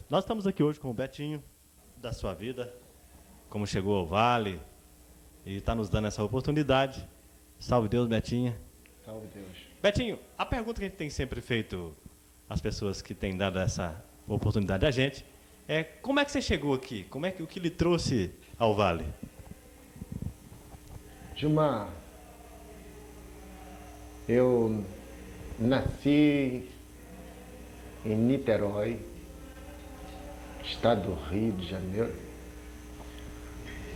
Nós estamos aqui hoje com o Betinho, da sua vida, como chegou ao Vale, e está nos dando essa oportunidade. Salve Deus, Betinho. Salve Deus. Betinho, a pergunta que a gente tem sempre feito às pessoas que têm dado essa oportunidade a gente é: como é que você chegou aqui? Como é que o que lhe trouxe ao Vale? Gilmar, eu nasci em Niterói, estado do Rio de Janeiro,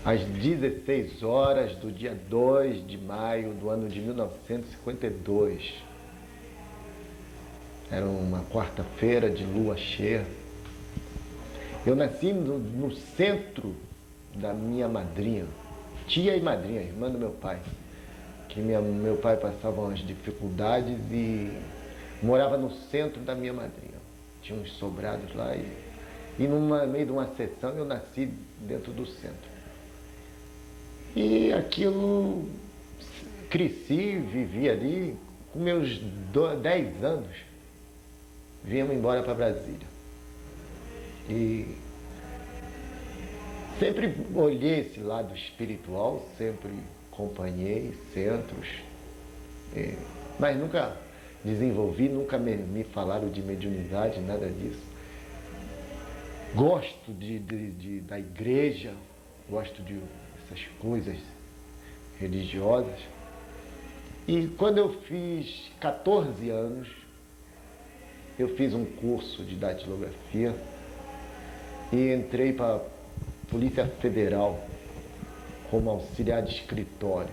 às 16 horas do dia 2 de maio do ano de 1952. Era uma quarta-feira de lua cheia. Eu nasci no centro da minha madrinha, tia e madrinha, irmã do meu pai, que meu pai passava umas dificuldades e morava no centro da minha madrinha. Tinha uns sobrados lá e no meio de uma seção eu nasci dentro do centro. E aquilo, cresci, vivi ali, com meus 10 anos, viemos embora para Brasília. E sempre olhei esse lado espiritual, sempre acompanhei centros, mas nunca desenvolvi, nunca me falaram de mediunidade, nada disso. Gosto da igreja, gosto dessas coisas religiosas. E quando eu fiz 14 anos, eu fiz um curso de datilografia e entrei para a Polícia Federal como auxiliar de escritório.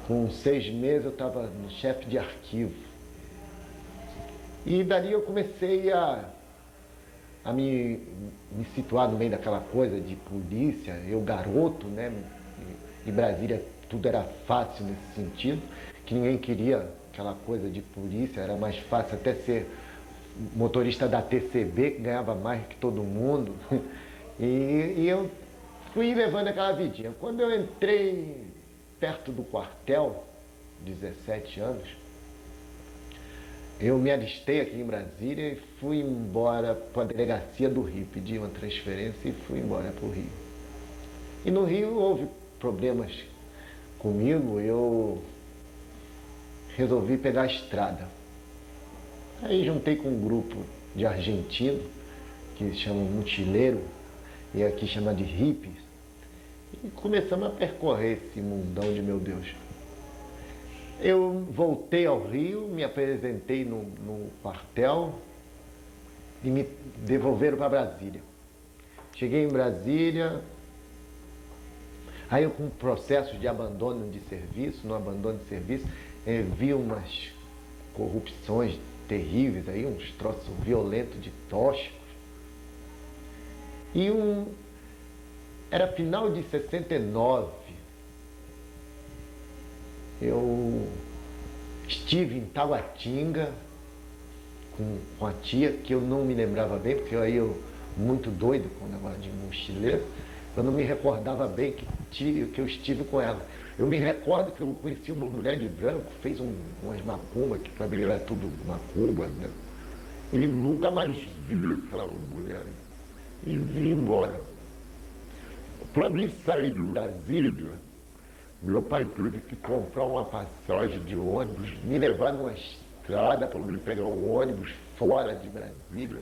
Com 6 meses eu estava no chefe de arquivo. E dali eu comecei a me situar no meio daquela coisa de polícia, eu garoto, né? Em Brasília tudo era fácil nesse sentido, que ninguém queria aquela coisa de polícia, era mais fácil até ser motorista da TCB, que ganhava mais que todo mundo. E eu fui levando aquela vidinha. Quando eu entrei perto do quartel, 17 anos, eu me alistei aqui em Brasília e fui embora para a delegacia do Rio, pedi uma transferência e fui embora para o Rio. E no Rio houve problemas comigo, eu resolvi pegar a estrada. Aí juntei com um grupo de argentino, que se chama mochileiro, e aqui chama de hippies, e começamos a percorrer esse mundão de meu Deus. Eu voltei ao Rio, me apresentei no quartel e me devolveram para Brasília. Cheguei em Brasília, aí eu com um processo de abandono de serviço, no abandono de serviço, vi umas corrupções terríveis aí, uns troços violentos de tóxicos. E era final de 69, eu estive em Taguatinga com a tia, que eu não me lembrava bem, porque aí eu, muito doido com o negócio de mochileiro, eu não me recordava bem que eu estive com ela. Eu me recordo que eu conheci uma mulher de branco, fez umas macumbas, que para mim era tudo macumba, né? E nunca mais vi aquela mulher. E vim embora. Para mim sair do Brasília, meu pai teve que comprar uma passagem de ônibus, me levar numa estrada para me pegar um ônibus fora de Brasília.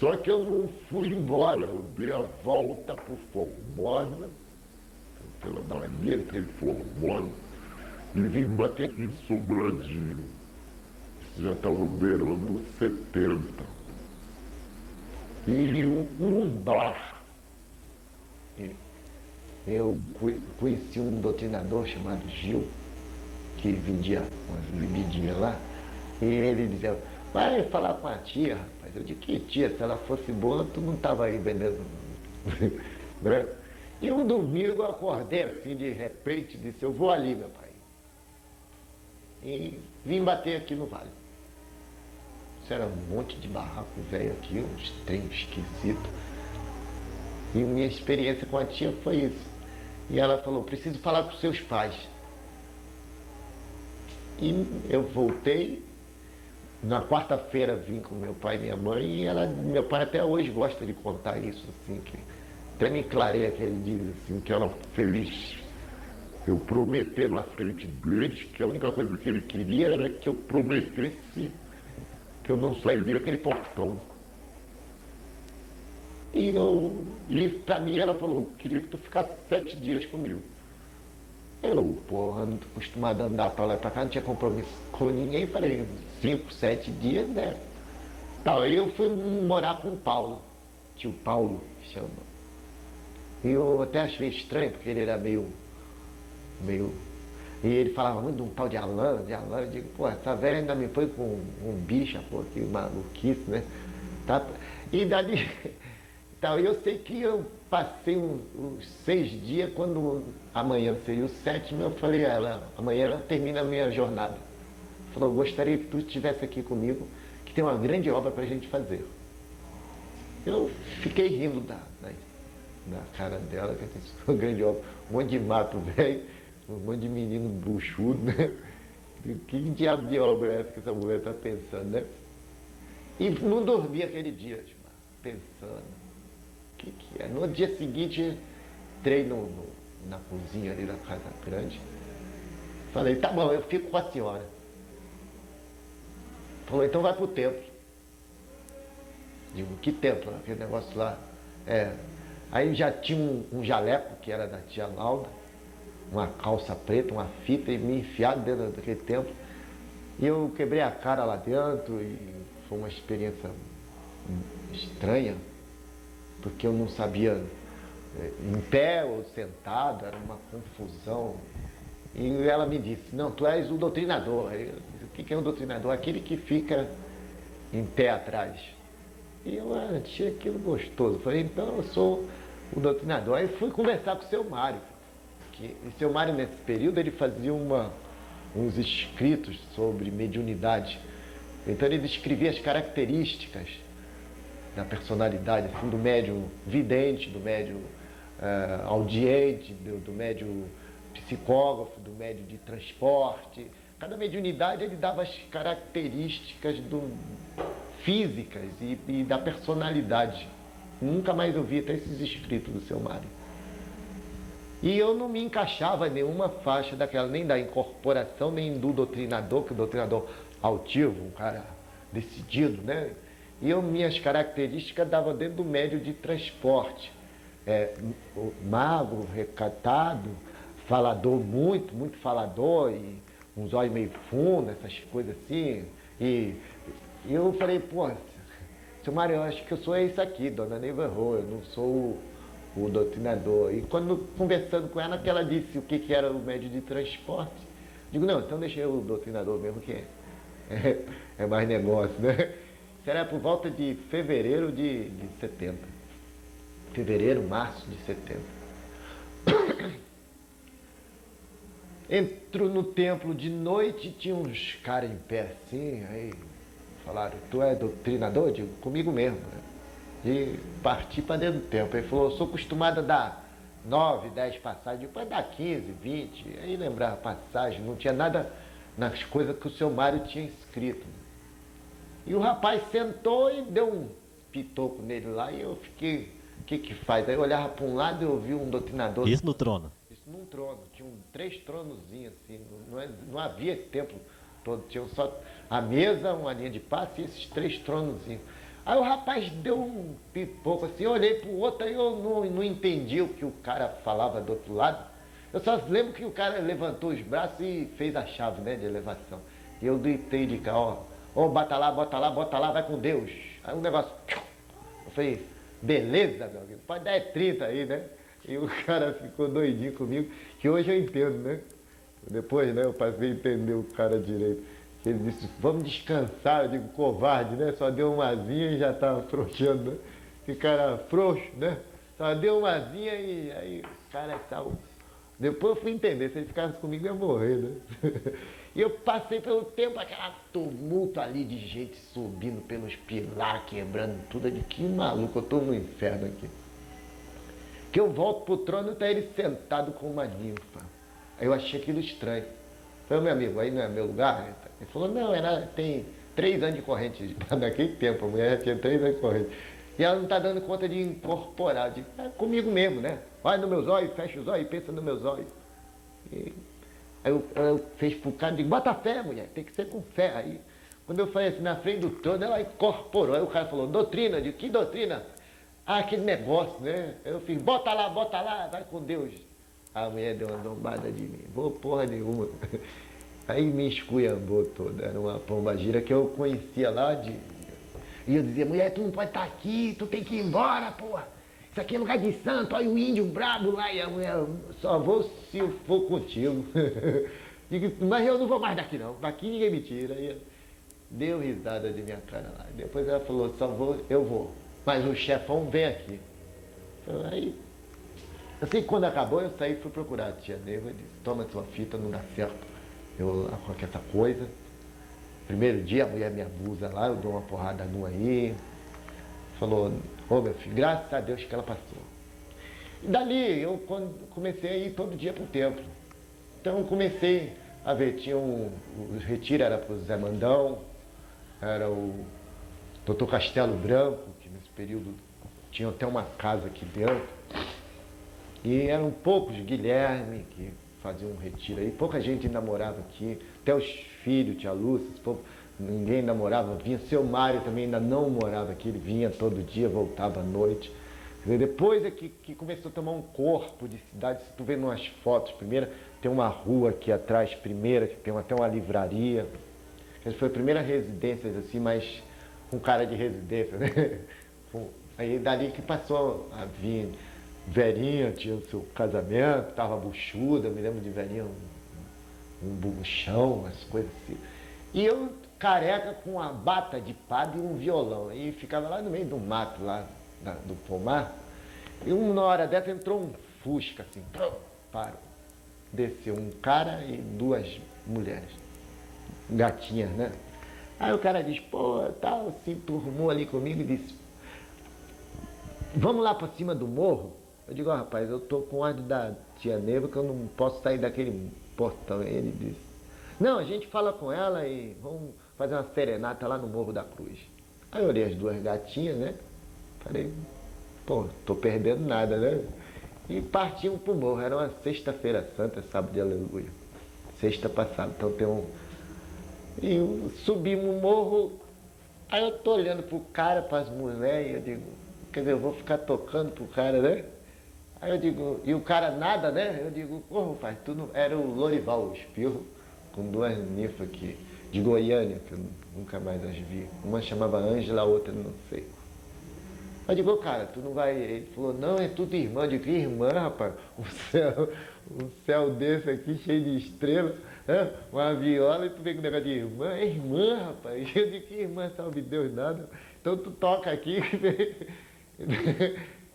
Só que eu não fui embora, eu dei a volta para o Formosa, pela maneira que ele Formosa, e vim bater aqui em Sobradinho. Isso já estava beirando 70. E um bar. Eu conheci um doutrinador chamado Gil, que vendia umas bebidinhas lá, e ele dizia: vai falar com a tia, rapaz. Eu disse: que tia? Se ela fosse boa, tu não estava aí vendendo. E um domingo eu acordei assim, de repente, disse: eu vou ali, meu pai. E vim bater aqui no Vale. Isso era um monte de barraco velho aqui, uns trem esquisitos. E minha experiência com a tia foi isso. E ela falou: preciso falar com seus pais. E eu voltei, Na quarta-feira vim com meu pai e minha mãe e meu pai até hoje gosta de contar isso, assim, que até me clareia que ele diz assim, que era feliz. Eu prometi na frente deles que a única coisa que ele queria era que eu prometesse que eu não sairia daquele portão. E pra mim ela falou, queria que tu ficasse 7 dias comigo. Eu, porra, não tô acostumado a andar pra lá e pra cá, não tinha compromisso com ninguém, falei, 5, 7 dias, né? Então, aí eu fui morar com o Paulo, tio Paulo, que chama. E eu até achei estranho, porque ele era meio. E ele falava muito de um tal de Alain, eu digo, pô, essa velha ainda me foi com um bicha, pô, que maluquice, né? Tá? E dali. Então, eu sei que eu passei uns 6 dias, quando amanhã seria o 7º, eu falei a ela, amanhã ela termina a minha jornada. Falou, gostaria que tu estivesse aqui comigo, que tem uma grande obra pra gente fazer. Eu fiquei rindo da cara dela, que tem uma grande obra, um monte de mato velho, um monte de menino buchudo, né? Que diabo de obra é essa que essa mulher está pensando, né? E não dormi aquele dia, pensando. O que é? No dia seguinte, entrei na cozinha ali da casa grande. Falei, tá bom, eu fico com a senhora. Falou, então vai pro templo. Digo, que templo? Aquele negócio lá. Aí já tinha um jaleco, que era da tia Lauda, uma calça preta, uma fita, e me enfiado dentro daquele templo. E eu quebrei a cara lá dentro, e foi uma experiência estranha, porque eu não sabia em pé ou sentado, era uma confusão. E ela me disse, não, tu és o doutrinador. Eu disse, o que é um doutrinador? Aquele que fica em pé atrás. E eu achei aquilo gostoso. Falei, então eu sou o doutrinador. Aí fui conversar com o seu Mário. O seu Mário, nesse período, ele fazia uns escritos sobre mediunidade. Então ele descrevia as características da personalidade, assim, do médium vidente, do médium audiente, do médium psicógrafo, do médium de transporte. Cada mediunidade ele dava as características físicas e da personalidade. Nunca mais ouvi até esses escritos do seu Mário. E eu não me encaixava em nenhuma faixa daquela, nem da incorporação, nem do doutrinador, que o doutrinador altivo, um cara decidido, né? E minhas características davam dentro do médio de transporte. Magro, recatado, falador, muito falador, e uns olhos meio fundos, essas coisas assim. E eu falei, pô, seu Mário, eu acho que eu sou isso aqui, dona Neiva Rô, eu não sou o doutrinador. E quando conversando com ela, que ela disse o que era o médio de transporte, digo, não, então deixa eu o doutrinador mesmo, que é mais negócio, né? Será por volta de fevereiro de 70. Fevereiro, março de 70. Entro no templo de noite, tinha uns caras em pé assim, aí falaram, tu é doutrinador? Eu digo, comigo mesmo, né? E parti para dentro do templo. Ele falou, eu sou acostumado a dar 9, 10 passagens, depois dar 15, 20. Aí lembrava passagem, não tinha nada nas coisas que o seu Mário tinha escrito. E o rapaz sentou e deu um pitoco nele lá, e eu fiquei, o que faz? Aí eu olhava para um lado e eu vi um doutrinador. Isso no trono? Isso num trono, tinha 3 tronozinhos assim, não havia esse templo todo, tinha só a mesa, uma linha de passe e esses 3 tronozinhos. Aí o rapaz deu um pipoco assim, eu olhei para o outro, aí eu não entendi o que o cara falava do outro lado. Eu só lembro que o cara levantou os braços e fez a chave, né, de elevação. E eu gritei de cá, ó, bota lá, vai com Deus. Aí o negócio, eu falei, beleza, meu amigo, pode dar 30 aí, né? E o cara ficou doidinho comigo, que hoje eu entendo, né? Depois, né, eu passei a entender o cara direito. Ele disse, vamos descansar, eu digo, covarde, né? Só deu uma asinha e já estava frouxando, né? Que cara frouxo, né? Só deu uma asinha e aí o cara saiu. Depois eu fui entender, se ele ficasse comigo eu ia morrer, né? E eu passei pelo tempo, aquela tumulto ali de gente subindo pelos pilares, quebrando tudo. Eu digo, que maluco, eu estou no inferno aqui. Que eu volto pro trono e tá ele sentado com uma ninfa. Aí eu achei aquilo estranho. Falei, meu amigo, aí não é meu lugar? Ele falou, não, tem 3 anos de corrente, naquele tempo, a mulher já tinha 3 anos de corrente. E ela não está dando conta de incorporar, é comigo mesmo, né? Olha nos meus olhos, fecha os olhos, pensa nos meus olhos. E aí eu fez pro cara, digo, bota fé, mulher, tem que ser com fé. Aí, quando eu falei assim, na frente do trono, ela incorporou. Aí o cara falou, doutrina, de que doutrina? Ah, aquele negócio, né? Eu fiz, bota lá, vai com Deus. A mulher deu uma zombada de mim, vou porra nenhuma. Aí me esculhambou toda, era uma pombagira que eu conhecia lá de... E eu dizia, mulher, tu não pode estar aqui, tu tem que ir embora, porra. Isso aqui é lugar de santo, olha o índio brabo lá. E a mulher, só vou se eu for contigo. Digo, mas eu não vou mais daqui não, daqui ninguém me tira. E deu risada de minha cara lá. Depois ela falou, só vou, eu vou. Mas o chefão vem aqui. Aí, eu sei que quando acabou, eu saí e fui procurar a tia Neiva. Disse, toma sua fita, não dá certo. Eu lá com essa coisa. Primeiro dia a mulher me abusa lá, eu dou uma porrada numa aí. Falou, ô meu filho, graças a Deus que ela passou. E dali eu comecei a ir todo dia pro templo. Então comecei a ver, tinha o retiro era pro Zé Mandão, era o Dr. Castelo Branco, que nesse período tinha até uma casa aqui dentro. E eram poucos, Guilherme, que faziam um retiro aí, pouca gente ainda morava aqui, até os filhos, tia Lúcia, ninguém ainda morava, vinha seu Mário também ainda não morava aqui, ele vinha todo dia, voltava à noite. Depois é que começou a tomar um corpo de cidade, se tu vê umas fotos, primeira tem uma rua aqui atrás, primeira, que tem até uma livraria. Essa foi a primeira residência, assim, mas com cara de residência, né? Aí dali que passou a vir velhinha, tinha o seu casamento, estava buchuda, me lembro de velhinha, um buchão, umas coisas assim. E eu, careca, com uma bata de padre e um violão. E ficava lá no meio do mato, lá do pomar. E uma hora dessa entrou um Fusca, assim, parou. Desceu um cara e 2 mulheres, gatinhas, né? Aí o cara disse, pô, tal, se turmou ali comigo e disse, vamos lá para cima do morro? Eu digo, ó, rapaz, eu tô com ordem da tia Neiva que eu não posso sair daquele portão. Ele disse, não, a gente fala com ela e vamos fazer uma serenata lá no Morro da Cruz. Aí eu olhei as 2 gatinhas, né? Falei, pô, tô perdendo nada, né? E partimos pro morro. Era uma sexta-feira santa, sábado de aleluia. Sexta passada, então tem um... E subimos o morro, aí eu tô olhando pro cara, pras mulheres, e eu digo, quer dizer, eu vou ficar tocando pro cara, né? Aí eu digo, e o cara nada, né? Eu digo, pô, rapaz, tu não... Era o Lorival, o espirro, com 2 ninfas aqui, de Goiânia, que eu nunca mais as vi. Uma chamava Ângela, a outra não sei. Eu digo, ô, cara, tu não vai... Ele falou, não, é tudo irmã. Eu digo, que irmã, rapaz? Um céu desse aqui, cheio de estrelas, né? Uma viola, e tu vem com o negócio de irmã. É irmã, rapaz. Eu digo, que irmã, salve Deus, nada. Então tu toca aqui.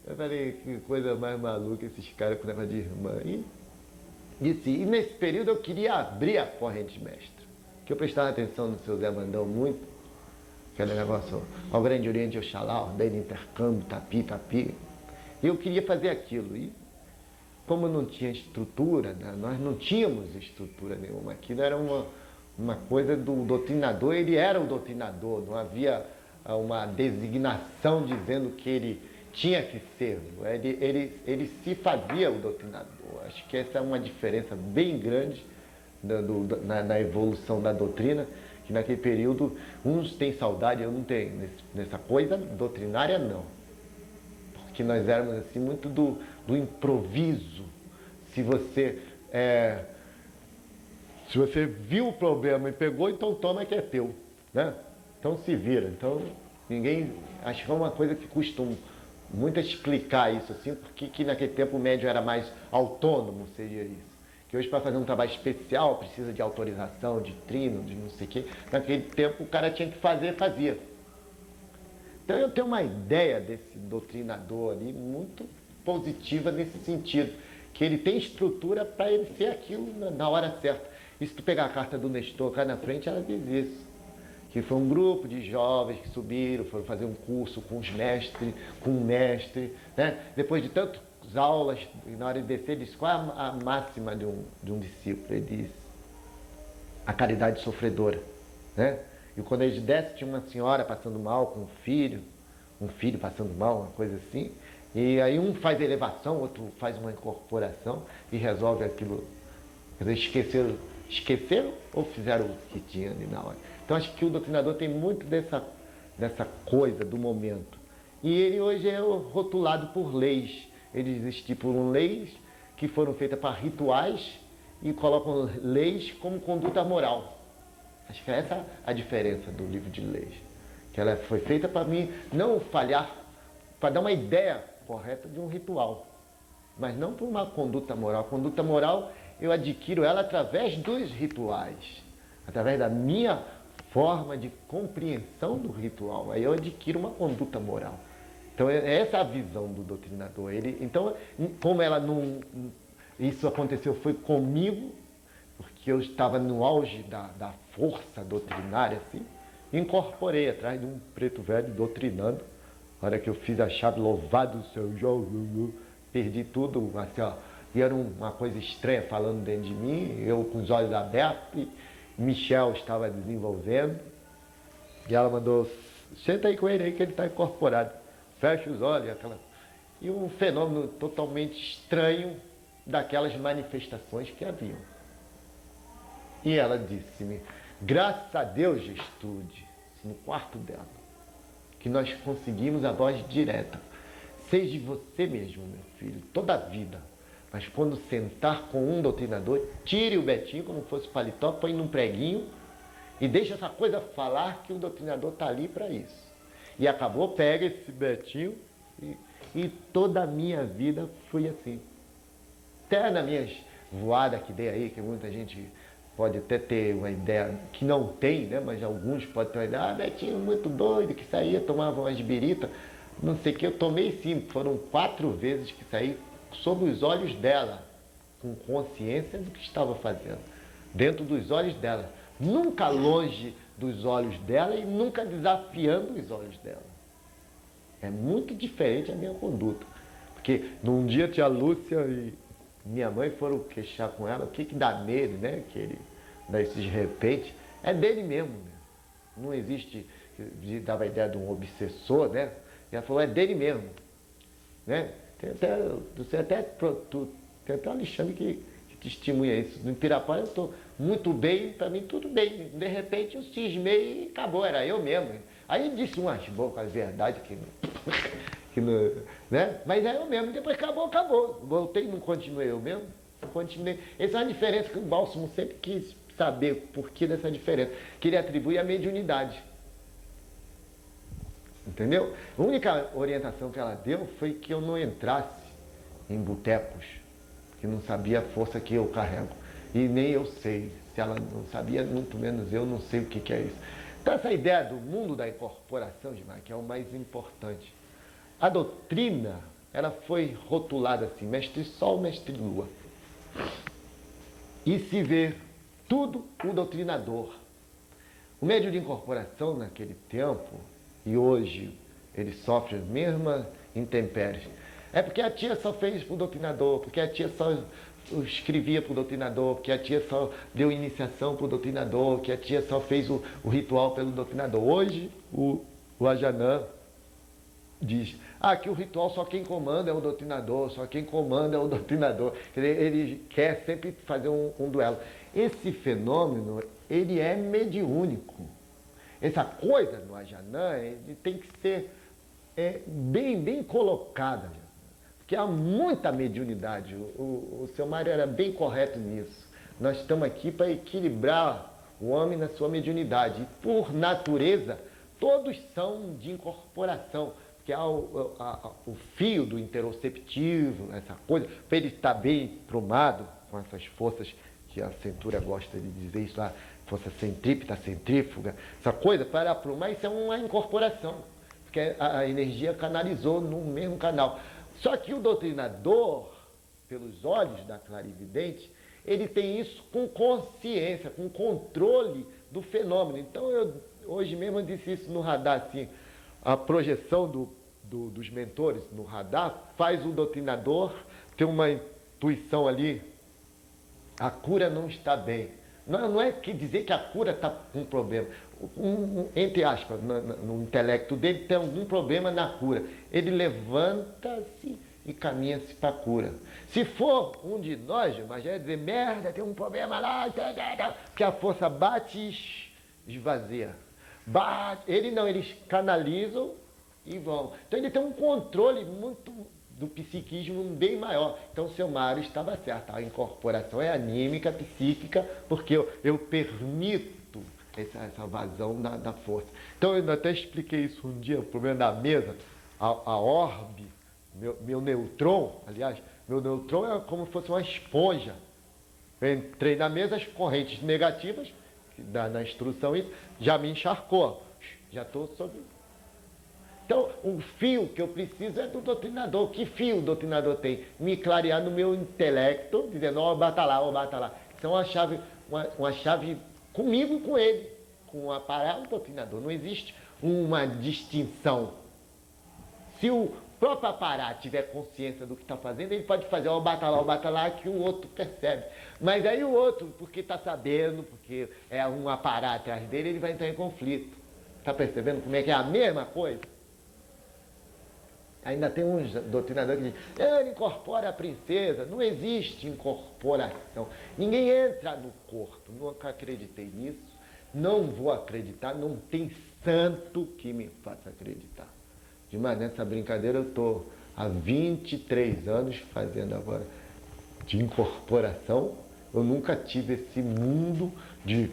Eu falei, que coisa mais maluca esses caras com o negócio de irmã. E nesse período eu queria abrir a corrente mestra. Que eu prestava atenção no seu Zé Mandão muito. Aquele negócio, ao Grande Oriente, Oxalá, ordem de intercâmbio, tapi. E eu queria fazer aquilo. E como não tinha estrutura, né, nós não tínhamos estrutura nenhuma. Aquilo era uma coisa do doutrinador, ele era o doutrinador, não havia uma designação dizendo que ele tinha que ser. Ele se fazia o doutrinador. Acho que essa é uma diferença bem grande na evolução da doutrina, que naquele período uns têm saudade, eu não tenho. Nessa coisa doutrinária, não. Porque nós éramos assim muito do improviso. Se você viu o problema e pegou, então toma que é teu, né? Então se vira. Então ninguém... Acho que é uma coisa que custa muito explicar isso assim, porque que naquele tempo o médium era mais autônomo, seria isso. Que hoje, para fazer um trabalho especial, precisa de autorização, de trino, de não sei o quê. Naquele tempo, o cara tinha que fazer, fazia. Então, eu tenho uma ideia desse doutrinador ali muito positiva nesse sentido. Que ele tem estrutura para ele ser aquilo na hora certa. E se tu pegar a carta do Nestor cá na frente, ela diz isso. Que foi um grupo de jovens que subiram, foram fazer um curso com os mestres, com um mestre, né? Depois de tantas aulas, e na hora de descer, ele disse, qual é a máxima de um discípulo? Ele diz, a caridade sofredora, né? E quando eles descem, tinha uma senhora passando mal com um filho passando mal, uma coisa assim. E aí um faz elevação, outro faz uma incorporação e resolve aquilo. Quer dizer, esqueceram ou fizeram o que tinha ali na hora. Então acho que o doutrinador tem muito dessa coisa do momento. E ele hoje é rotulado por leis. Eles estipulam leis que foram feitas para rituais e colocam leis como conduta moral. Acho que é essa a diferença do livro de leis. Que ela foi feita para mim não falhar, para dar uma ideia correta de um ritual, mas não por uma conduta moral. A conduta moral eu adquiro ela através dos rituais, através da minha forma de compreensão do ritual. Aí eu adquiro uma conduta moral. Então essa é a visão do doutrinador. Então, como ela não... Isso aconteceu foi comigo, porque eu estava no auge da força doutrinária, assim, incorporei atrás de um preto velho doutrinando. Na hora que eu fiz a chave, louvado São João, perdi tudo, assim, ó. E era uma coisa estranha falando dentro de mim, eu com os olhos abertos, e Michel estava desenvolvendo. E ela mandou, senta aí com ele aí que ele está incorporado. Fecha os olhos, e um fenômeno totalmente estranho daquelas manifestações que haviam. E ela disse-me, graças a Deus, Gestude, no quarto dela, que nós conseguimos a voz direta. Seja você mesmo, meu filho, toda a vida. Mas quando sentar com um doutrinador, tire o Betinho como fosse paletó, põe num preguinho e deixa essa coisa falar que o doutrinador está ali para isso. E acabou, pega esse Betinho e toda a minha vida foi assim. Até nas minhas voadas que dei aí, que muita gente pode até ter uma ideia que não tem, né? Mas alguns podem ter uma ideia, Betinho muito doido, que saía, tomava umas biritas, não sei o que, eu tomei sim, foram 4 vezes que saí sob os olhos dela, com consciência do que estava fazendo, dentro dos olhos dela, nunca longe dos olhos dela e nunca desafiando os olhos dela. É muito diferente a minha conduta, porque num dia tia Lúcia e minha mãe foram queixar com ela, o que dá nele, né, que ele dá esses de repente, é dele mesmo, né? Não existe, dava a ideia de um obsessor, né, e ela falou, é dele mesmo, né, tem até o Alexandre que testemunha isso, no Pirapora eu estou muito bem, para mim tudo bem, de repente eu cismei e acabou, era eu mesmo, aí disse umas bocas, verdade, né? Mas é eu mesmo, depois acabou. Voltei e não continuei eu mesmo. Continuei. Essa é uma diferença que o Bálsamo sempre quis saber por que dessa diferença. Que ele atribui à mediunidade. Entendeu? A única orientação que ela deu foi que eu não entrasse em botecos, que não sabia a força que eu carrego. E nem eu sei. Se ela não sabia, muito menos eu não sei o que é isso. Então essa ideia do mundo da incorporação, Gilmar, que é o mais importante. A doutrina, ela foi rotulada assim, mestre Sol, mestre Lua. E se vê tudo o doutrinador. O médium de incorporação naquele tempo, e hoje ele sofre as mesmas intempéries, é porque a tia só fez para o doutrinador, porque a tia só escrevia para o doutrinador, porque a tia só deu iniciação para o doutrinador, que a tia só fez o ritual pelo doutrinador. Hoje, o Ajanã diz, que o ritual só quem comanda é o doutrinador, só quem comanda é o doutrinador. Ele quer sempre fazer um duelo. Esse fenômeno, ele é mediúnico. Essa coisa no Ajanã, ele tem que ser bem colocada, porque há muita mediunidade. O seu Mário era bem correto nisso. Nós estamos aqui para equilibrar o homem na sua mediunidade. E, por natureza, todos são de incorporação. Que há o fio do interoceptivo, essa coisa, para ele estar bem prumado com essas forças que a Centúria gosta de dizer isso lá, força centrípeta, centrífuga, essa coisa, para aprumar, isso é uma incorporação, porque a energia canalizou no mesmo canal. Só que o doutrinador, pelos olhos da clarividente, ele tem isso com consciência, com controle do fenômeno. Então, hoje mesmo eu disse isso no radar, assim, a projeção dos mentores no radar faz o doutrinador ter uma intuição ali, a cura não está bem. Não é que dizer que a cura está com problema. entre aspas, no intelecto dele, tem algum problema na cura. Ele levanta-se e caminha-se para a cura. Se for um de nós, mas já é dizer, merda, tem um problema lá, que a força bate e esvazia. Bate. Ele não, eles canalizam e vão. Então ele tem um controle muito do psiquismo bem maior. Então o seu Mário estava certo. A incorporação é anímica, psíquica, porque eu permito essa vazão da força. Então eu até expliquei isso um dia, o problema da mesa, a orbe, meu nêutron, aliás, meu nêutron é como se fosse uma esponja. Eu entrei na mesa, as correntes negativas, que dá na instrução isso, já me encharcou. Já estou sob. Então, o fio que eu preciso é do doutrinador. Que fio o doutrinador tem? Me clarear no meu intelecto, dizendo, ó, bata lá, ó, bata lá. Isso é uma chave comigo e com ele, com o aparato doutrinador. Não existe uma distinção. Se o próprio aparato tiver consciência do que está fazendo, ele pode fazer, ó, bata lá, que o outro percebe. Mas aí o outro, porque está sabendo, porque é um aparato atrás dele, ele vai entrar em conflito. Está percebendo como é que é a mesma coisa? Ainda tem uns doutrinadores que dizem, ele incorpora a princesa. Não existe incorporação. Ninguém entra no corpo. Nunca acreditei nisso. Não vou acreditar. Não tem santo que me faça acreditar. Mas nessa brincadeira eu estou há 23 anos fazendo agora de incorporação. Eu nunca tive esse mundo de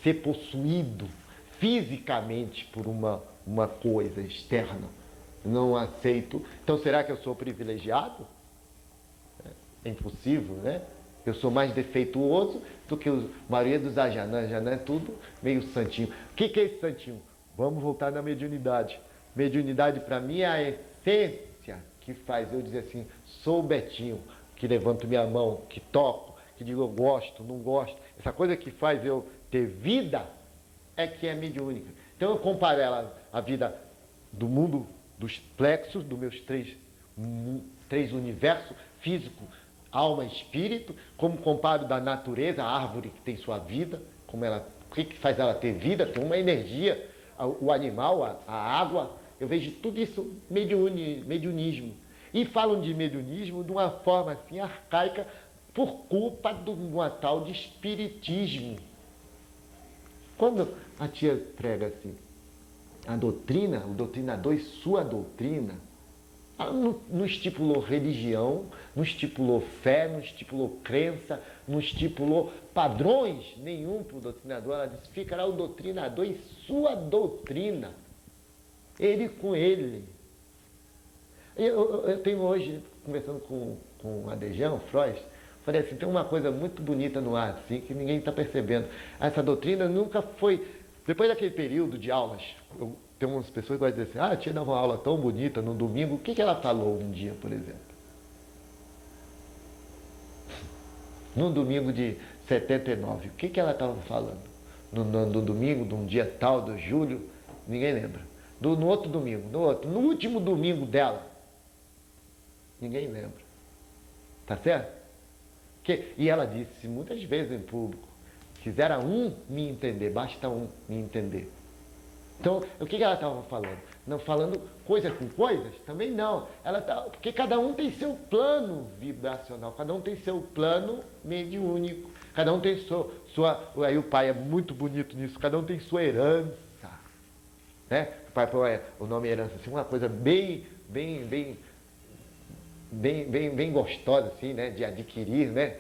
ser possuído fisicamente por uma coisa externa. Não aceito. Então, será que eu sou privilegiado? É impossível, né? Eu sou mais defeituoso do que a maioria dos ajanã. Ajanã é tudo meio santinho. O que é esse santinho? Vamos voltar na mediunidade. Mediunidade, para mim, é a essência que faz eu dizer assim, sou o Betinho, que levanto minha mão, que toco, que digo eu gosto, não gosto. Essa coisa que faz eu ter vida é que é mediúnica. Então, eu comparo ela, a vida do mundo dos plexos, dos meus três universos, físico, alma e espírito, como comparo da natureza, a árvore que tem sua vida, o que faz ela ter vida, tem uma energia, o animal, a água, eu vejo tudo isso mediunismo. E falam de mediunismo de uma forma assim arcaica, por culpa de uma tal de espiritismo. Quando a tia prega assim, a doutrina, o doutrinador e sua doutrina, ela não estipulou religião, não estipulou fé, não estipulou crença, não estipulou padrões nenhum para o doutrinador. Ela disse, ficará o doutrinador e sua doutrina, ele com ele. Eu tenho hoje, conversando com o Adejão, Freud, falei assim, tem uma coisa muito bonita no ar, assim, que ninguém está percebendo. Essa doutrina nunca foi... Depois daquele período de aulas, tem umas pessoas que vão dizer assim, a tia dava uma aula tão bonita no domingo, o que ela falou um dia, por exemplo? Num domingo de 79, o que ela estava falando? No domingo, de um dia tal, de julho, ninguém lembra. No outro domingo, no último domingo dela, ninguém lembra. Tá certo? E ela disse muitas vezes em público, quisera um me entender, basta um me entender. Então, o que ela estava falando? Não falando coisa com coisas? Também não. Porque cada um tem seu plano vibracional, cada um tem seu plano mediúnico, cada um tem sua... Aí o pai é muito bonito nisso, cada um tem sua herança. Né? O pai põe o nome herança, assim, uma coisa bem gostosa, assim, né? De adquirir, né?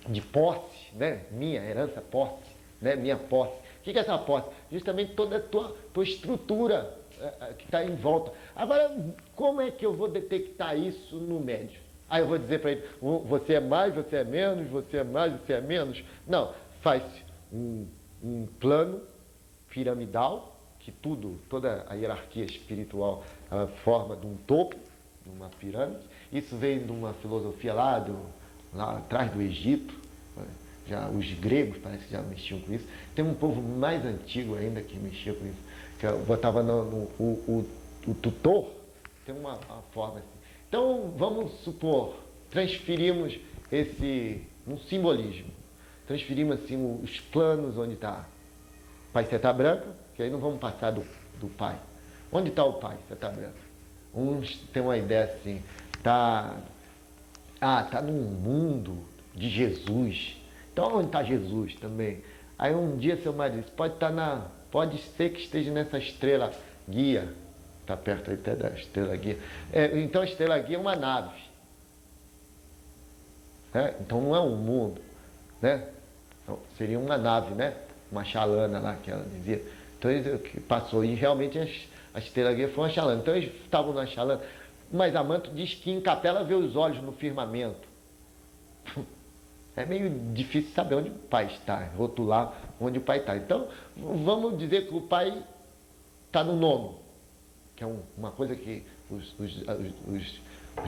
De posse, né? Minha herança, posse, né? Minha posse. O que é essa posse? Justamente toda a tua estrutura que está em volta. Agora, como é que eu vou detectar isso no médio? Aí eu vou dizer para ele, você é mais, você é menos, você é mais, você é menos. Não, faz-se um plano piramidal, que toda a hierarquia espiritual ela forma de um topo, de uma pirâmide. Isso vem de uma filosofia lá atrás do Egito. Já os gregos parece que já mexiam com isso. Tem um povo mais antigo ainda que mexia com isso. Que eu botava o tutor, tem uma forma assim. Então, vamos supor, transferimos um simbolismo. Transferimos assim os planos onde está pai seta branca, que aí não vamos passar do pai. Onde está o pai seta branca? Uns têm uma ideia assim, tá num mundo de Jesus. Então onde está Jesus também? Aí um dia seu marido disse, pode ser que esteja nessa estrela guia, está perto aí até da estrela guia. Então a estrela guia é uma nave. Então não é um mundo, né? Então, seria uma nave, né? Uma chalana lá que ela dizia. Então ele passou e realmente a estrela guia foi uma chalana. Então eles estavam na chalana. Mas Amanto diz que em Capela vê os olhos no firmamento. É meio difícil saber onde o pai está, rotular onde o pai está. Então, vamos dizer que o pai está no nono, que é uma coisa que os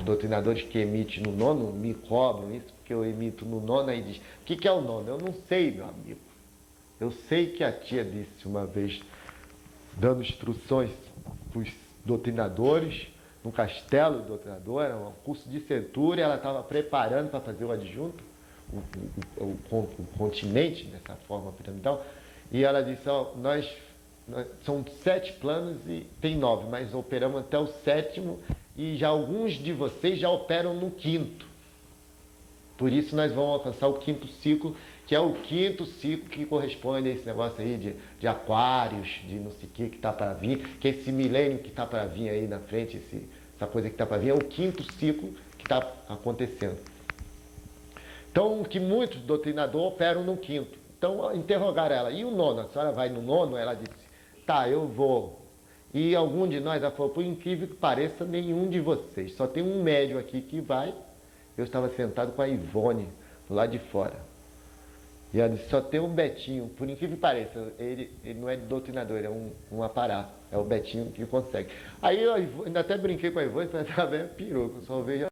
doutrinadores que emitem no nono me cobram isso, porque eu emito no nono, aí diz, o que é o nono? Eu não sei, meu amigo. Eu sei que a tia disse uma vez, dando instruções para os doutrinadores, no castelo do doutrinador, era um curso de centúria, ela estava preparando para fazer o adjunto, o continente, dessa forma piramidal, e ela disse, são 7 planos e tem 9, mas operamos até o 7º e já alguns de vocês já operam no 5º. Por isso nós vamos alcançar o 5º ciclo, que é o 5º ciclo que corresponde a esse negócio aí de aquários, de não sei o que está para vir, que esse milênio que está para vir aí na frente, essa coisa que está para vir, é o 5º ciclo que está acontecendo. Então, que muitos doutrinadores operam no 5º. Então, interrogaram ela, e o nono? A senhora vai no nono? Ela disse, tá, eu vou. E algum de nós, ela falou, por incrível que pareça, nenhum de vocês. Só tem um médium aqui que vai. Eu estava sentado com a Ivone, lá de fora. E ela disse, só tem um Betinho, por incrível que pareça, ele não é doutrinador, ele é um aparato. É o Betinho que consegue. Aí eu ainda até brinquei com a Ivone, falei, tá vendo, pirou, eu só vejo